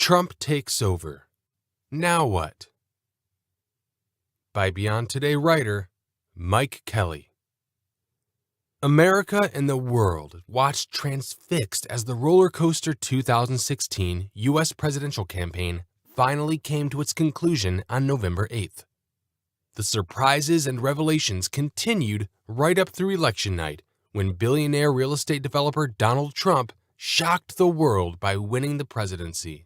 Trump takes over. Now what? By Beyond Today writer Mike Kelly. America and the world watched transfixed as the roller coaster 2016 U.S. presidential campaign finally came to its conclusion on November 8th. The surprises and revelations continued right up through election night when billionaire real estate developer Donald Trump shocked the world by winning the presidency.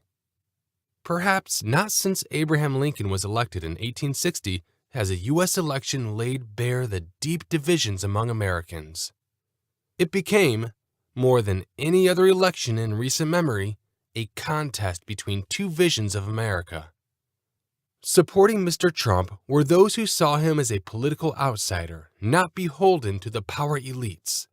Perhaps not since Abraham Lincoln was elected in 1860 has a U.S. election laid bare the deep divisions among Americans. It became, more than any other election in recent memory, a contest between two visions of America. Supporting Mr. Trump were those who saw him as a political outsider, not beholden to the power elites.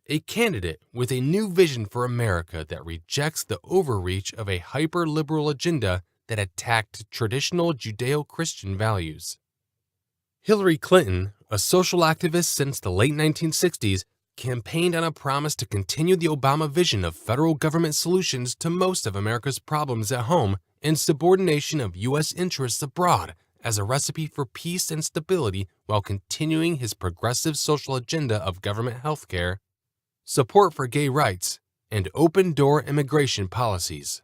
A candidate with a new vision for America that rejects the overreach of a hyper-liberal agenda that attacked traditional Judeo-Christian values. Hillary Clinton, a social activist since the late 1960s, campaigned on a promise to continue the Obama vision of federal government solutions to most of America's problems at home and subordination of U.S. interests abroad as a recipe for peace and stability while continuing his progressive social agenda of government health care, support for gay rights, and open-door immigration policies.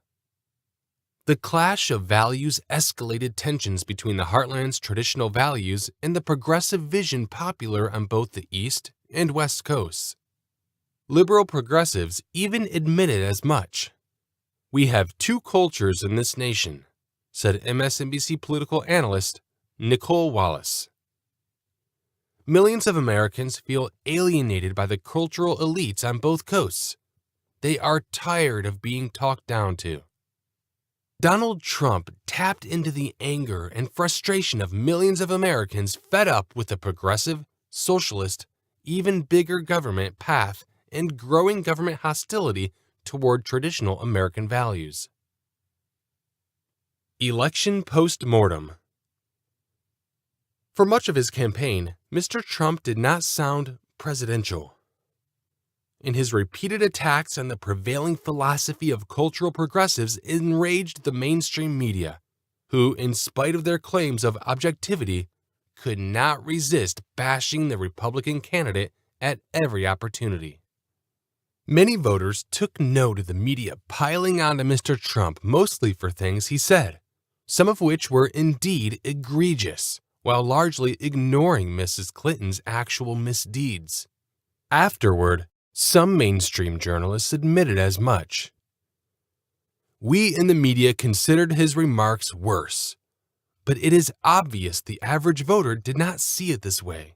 The clash of values escalated tensions between the heartland's traditional values and the progressive vision popular on both the East and West Coasts. Liberal progressives even admitted as much. "We have two cultures in this nation," said MSNBC political analyst Nicole Wallace. Millions of Americans feel alienated by the cultural elites on both coasts. They are tired of being talked down to. Donald Trump tapped into the anger and frustration of millions of Americans fed up with the progressive, socialist, even bigger government path and growing government hostility toward traditional American values. Election Postmortem. For much of his campaign, Mr. Trump did not sound presidential. In his repeated attacks on the prevailing philosophy of cultural progressives enraged the mainstream media, who, in spite of their claims of objectivity, could not resist bashing the Republican candidate at every opportunity. Many voters took note of the media piling onto Mr. Trump mostly for things he said, some of which were indeed egregious, while largely ignoring Mrs. Clinton's actual misdeeds. Afterward, some mainstream journalists admitted as much. We in the media considered his remarks worse, but it is obvious the average voter did not see it this way.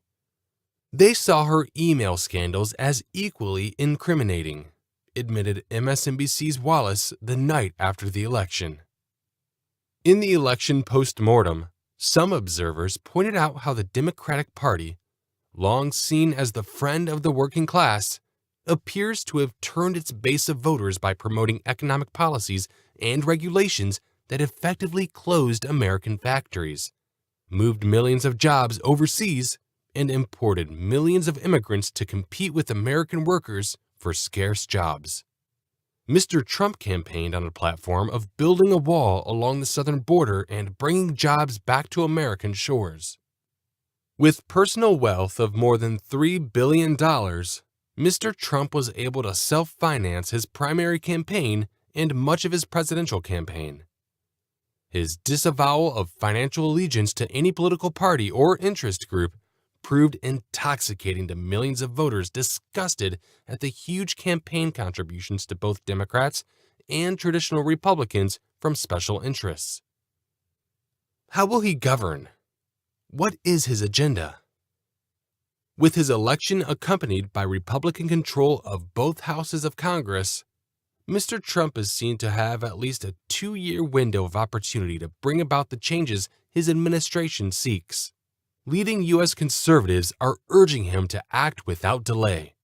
They saw her email scandals as equally incriminating, admitted MSNBC's Wallace the night after the election. In the election postmortem, some observers pointed out how the Democratic Party, long seen as the friend of the working class, appears to have turned its base of voters by promoting economic policies and regulations that effectively closed American factories, moved millions of jobs overseas, and imported millions of immigrants to compete with American workers for scarce jobs. Mr. Trump campaigned on a platform of building a wall along the southern border and bringing jobs back to American shores. With personal wealth of more than $3 billion, Mr. Trump was able to self-finance his primary campaign and much of his presidential campaign. His disavowal of financial allegiance to any political party or interest group proved intoxicating to millions of voters disgusted at the huge campaign contributions to both Democrats and traditional Republicans from special interests. How will he govern? What is his agenda? With his election accompanied by Republican control of both houses of Congress, Mr. Trump is seen to have at least a 2-year window of opportunity to bring about the changes his administration seeks. Leading U.S. conservatives are urging him to act without delay.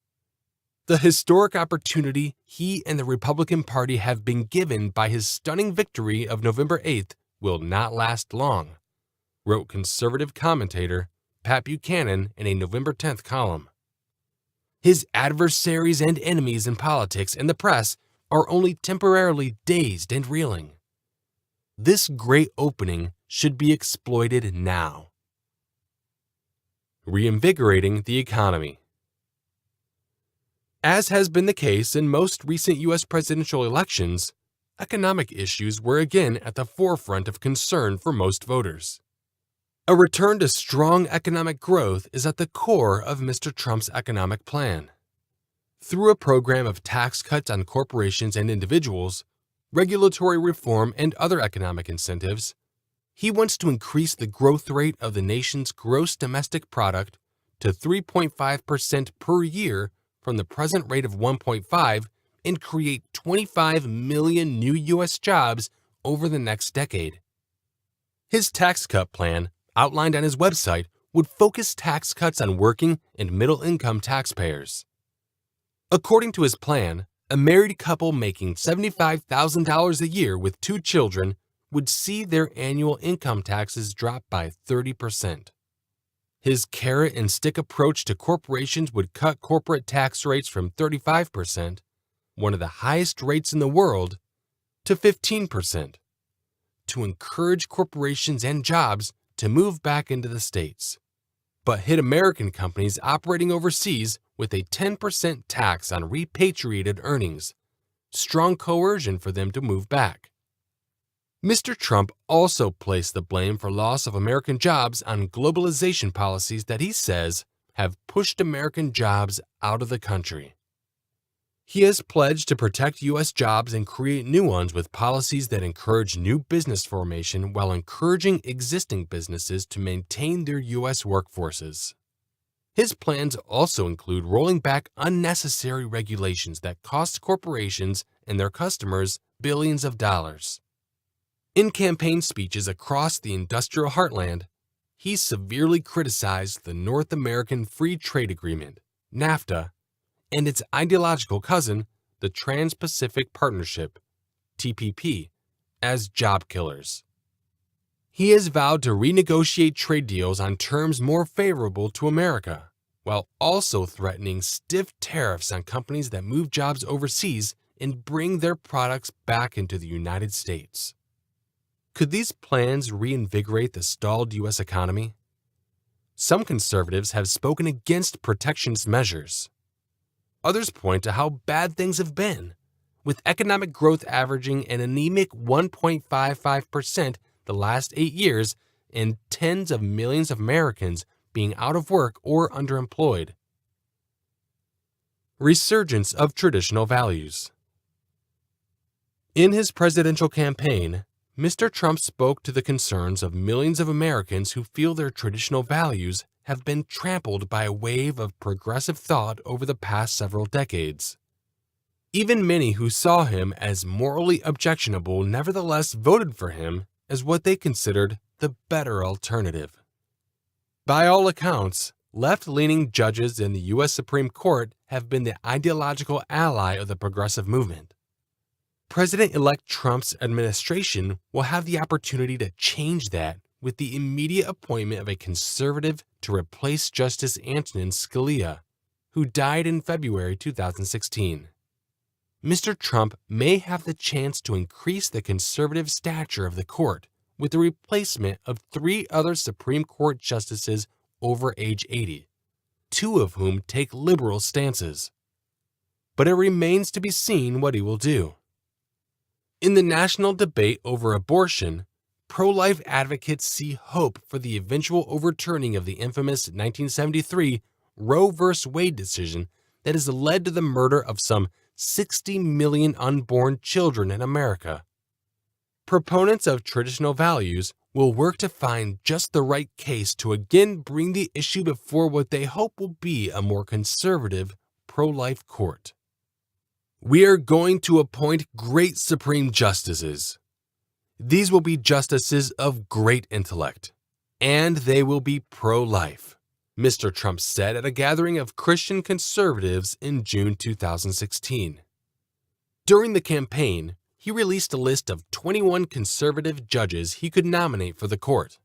The historic opportunity he and the Republican Party have been given by his stunning victory of November 8th will not last long, wrote conservative commentator Pat Buchanan in a November 10th column. His adversaries and enemies in politics and the press are only temporarily dazed and reeling. This great opening should be exploited now. Reinvigorating the economy. As has been the case in most recent U.S. presidential elections, economic issues were again at the forefront of concern for most voters. A return to strong economic growth is at the core of Mr. Trump's economic plan. Through a program of tax cuts on corporations and individuals, regulatory reform, and other economic incentives, he wants to increase the growth rate of the nation's gross domestic product to 3.5% per year from the present rate of 1.5% and create 25 million new U.S. jobs over the next decade. His tax cut plan, outlined on his website, would focus tax cuts on working and middle-income taxpayers. According to his plan, a married couple making $75,000 a year with 2 children would see their annual income taxes drop by 30%. His carrot and stick approach to corporations would cut corporate tax rates from 35%, one of the highest rates in the world, to 15%, to encourage corporations and jobs to move back into the States, but hit American companies operating overseas with a 10% tax on repatriated earnings, strong coercion for them to move back. Mr. Trump also placed the blame for loss of American jobs on globalization policies that he says have pushed American jobs out of the country. He has pledged to protect U.S. jobs and create new ones with policies that encourage new business formation while encouraging existing businesses to maintain their U.S. workforces. His plans also include rolling back unnecessary regulations that cost corporations and their customers billions of dollars. In campaign speeches across the industrial heartland, he severely criticized the North American Free Trade Agreement, NAFTA, and its ideological cousin, the Trans-Pacific Partnership, TPP, as job killers. He has vowed to renegotiate trade deals on terms more favorable to America, while also threatening stiff tariffs on companies that move jobs overseas and bring their products back into the United States. Could these plans reinvigorate the stalled U.S. economy? Some conservatives have spoken against protectionist measures. Others point to how bad things have been, with economic growth averaging an anemic 1.55% the last 8 years and tens of millions of Americans being out of work or underemployed. Resurgence of traditional values. In his presidential campaign, Mr. Trump spoke to the concerns of millions of Americans who feel their traditional values have been trampled by a wave of progressive thought over the past several decades. Even many who saw him as morally objectionable nevertheless voted for him as what they considered the better alternative. By all accounts, left-leaning judges in the U.S. Supreme Court have been the ideological ally of the progressive movement. President-elect Trump's administration will have the opportunity to change that with the immediate appointment of a conservative to replace Justice Antonin Scalia, who died in February 2016. Mr. Trump may have the chance to increase the conservative stature of the court with the replacement of 3 other Supreme Court justices over age 80, 2 of whom take liberal stances. But it remains to be seen what he will do. In the national debate over abortion, pro-life advocates see hope for the eventual overturning of the infamous 1973 Roe v. Wade decision that has led to the murder of some 60 million unborn children in America. Proponents of traditional values will work to find just the right case to again bring the issue before what they hope will be a more conservative, pro-life court. We are going to appoint great Supreme Justices. These will be justices of great intellect, and they will be pro-life, Mr. Trump said at a gathering of Christian conservatives in June 2016. During the campaign, he released a list of 21 conservative judges he could nominate for the court.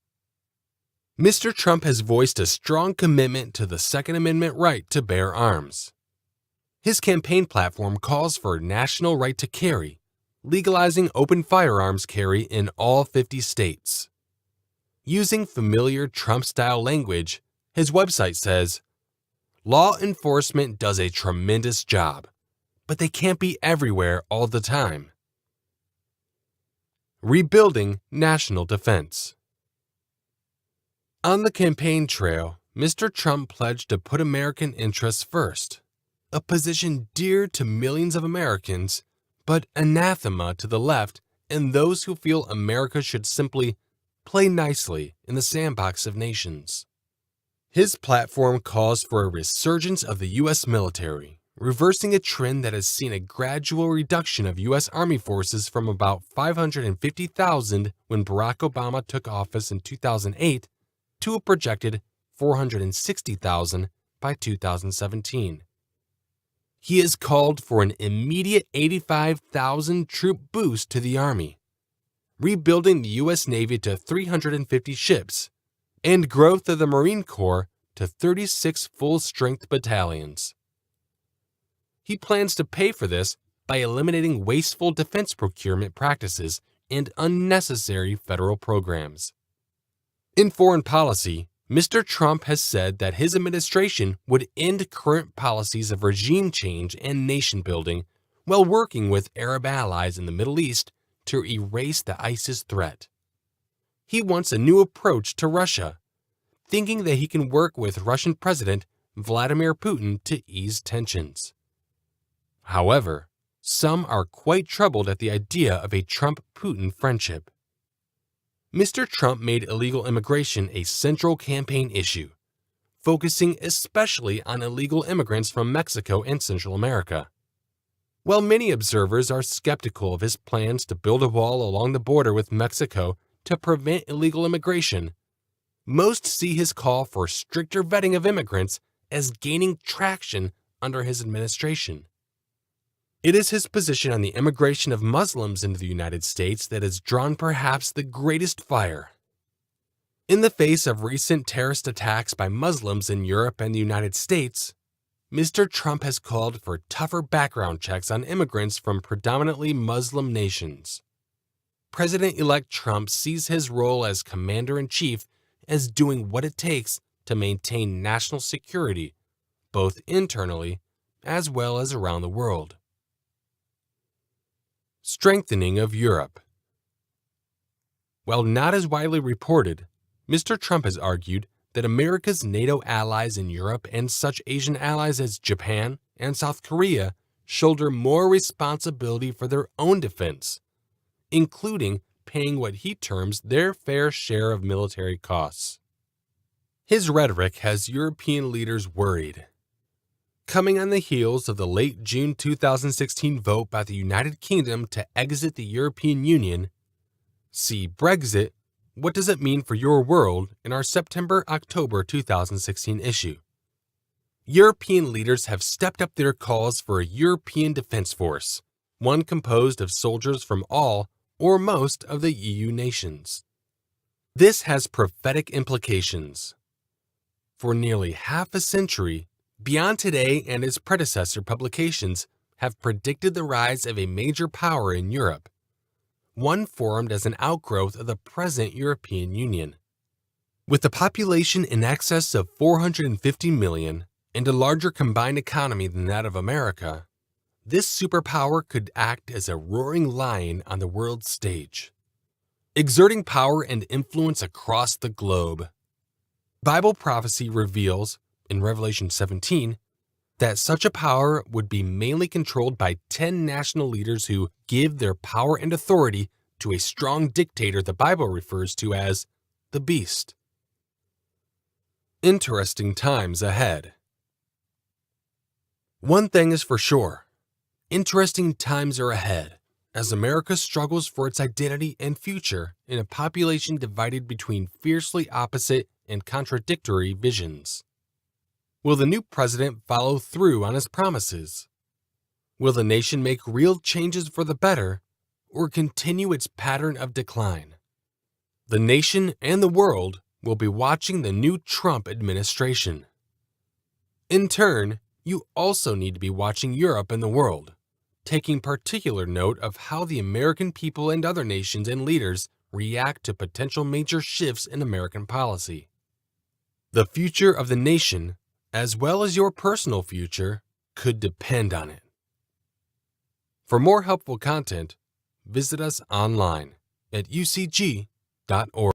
Mr. Trump has voiced a strong commitment to the Second Amendment right to bear arms. His campaign platform calls for national right to carry, legalizing open firearms carry in all 50 states. Using familiar Trump-style language, his website says, "Law enforcement does a tremendous job, but they can't be everywhere all the time." Rebuilding national defense. On the campaign trail, Mr. Trump pledged to put American interests first, a position dear to millions of Americans, but anathema to the left and those who feel America should simply play nicely in the sandbox of nations. His platform calls for a resurgence of the U.S. military, reversing a trend that has seen a gradual reduction of U.S. Army forces from about 550,000 when Barack Obama took office in 2008 to a projected 460,000 by 2017. He has called for an immediate 85,000 troop boost to the Army, rebuilding the U.S. Navy to 350 ships, and growth of the Marine Corps to 36 full-strength battalions. He plans to pay for this by eliminating wasteful defense procurement practices and unnecessary federal programs. In foreign policy, Mr. Trump has said that his administration would end current policies of regime change and nation-building while working with Arab allies in the Middle East to erase the ISIS threat. He wants a new approach to Russia, thinking that he can work with Russian President Vladimir Putin to ease tensions. However, some are quite troubled at the idea of a Trump-Putin friendship. Mr. Trump made illegal immigration a central campaign issue, focusing especially on illegal immigrants from Mexico and Central America. While many observers are skeptical of his plans to build a wall along the border with Mexico to prevent illegal immigration, most see his call for stricter vetting of immigrants as gaining traction under his administration. It is his position on the immigration of Muslims into the United States that has drawn perhaps the greatest fire. In the face of recent terrorist attacks by Muslims in Europe and the United States, Mr. Trump has called for tougher background checks on immigrants from predominantly Muslim nations. President-elect Trump sees his role as commander-in-chief as doing what it takes to maintain national security, both internally as well as around the world. Strengthening of Europe. While not as widely reported, Mr. Trump has argued that America's NATO allies in Europe and such Asian allies as Japan and South Korea shoulder more responsibility for their own defense, including paying what he terms their fair share of military costs. His rhetoric has European leaders worried. Coming on the heels of the late June 2016 vote by the United Kingdom to exit the European Union, see Brexit, What Does It Mean for Your World in our September-October 2016 issue. European leaders have stepped up their calls for a European Defense Force, one composed of soldiers from all or most of the EU nations. This has prophetic implications. For nearly half a century, Beyond Today and its predecessor publications have predicted the rise of a major power in Europe, one formed as an outgrowth of the present European Union. With a population in excess of 450 million and a larger combined economy than that of America, this superpower could act as a roaring lion on the world stage, exerting power and influence across the globe. Bible prophecy reveals in Revelation 17, that such a power would be mainly controlled by 10 national leaders who give their power and authority to a strong dictator the Bible refers to as the Beast. Interesting times ahead. One thing is for sure, interesting times are ahead as America struggles for its identity and future in a population divided between fiercely opposite and contradictory visions. Will the new president follow through on his promises? Will the nation make real changes for the better or continue its pattern of decline? The nation and the world will be watching the new Trump administration. In turn, you also need to be watching Europe and the world, taking particular note of how the American people and other nations and leaders react to potential major shifts in American policy. The future of the nation, as well as your personal future, could depend on it. For more helpful content, visit us online at ucg.org.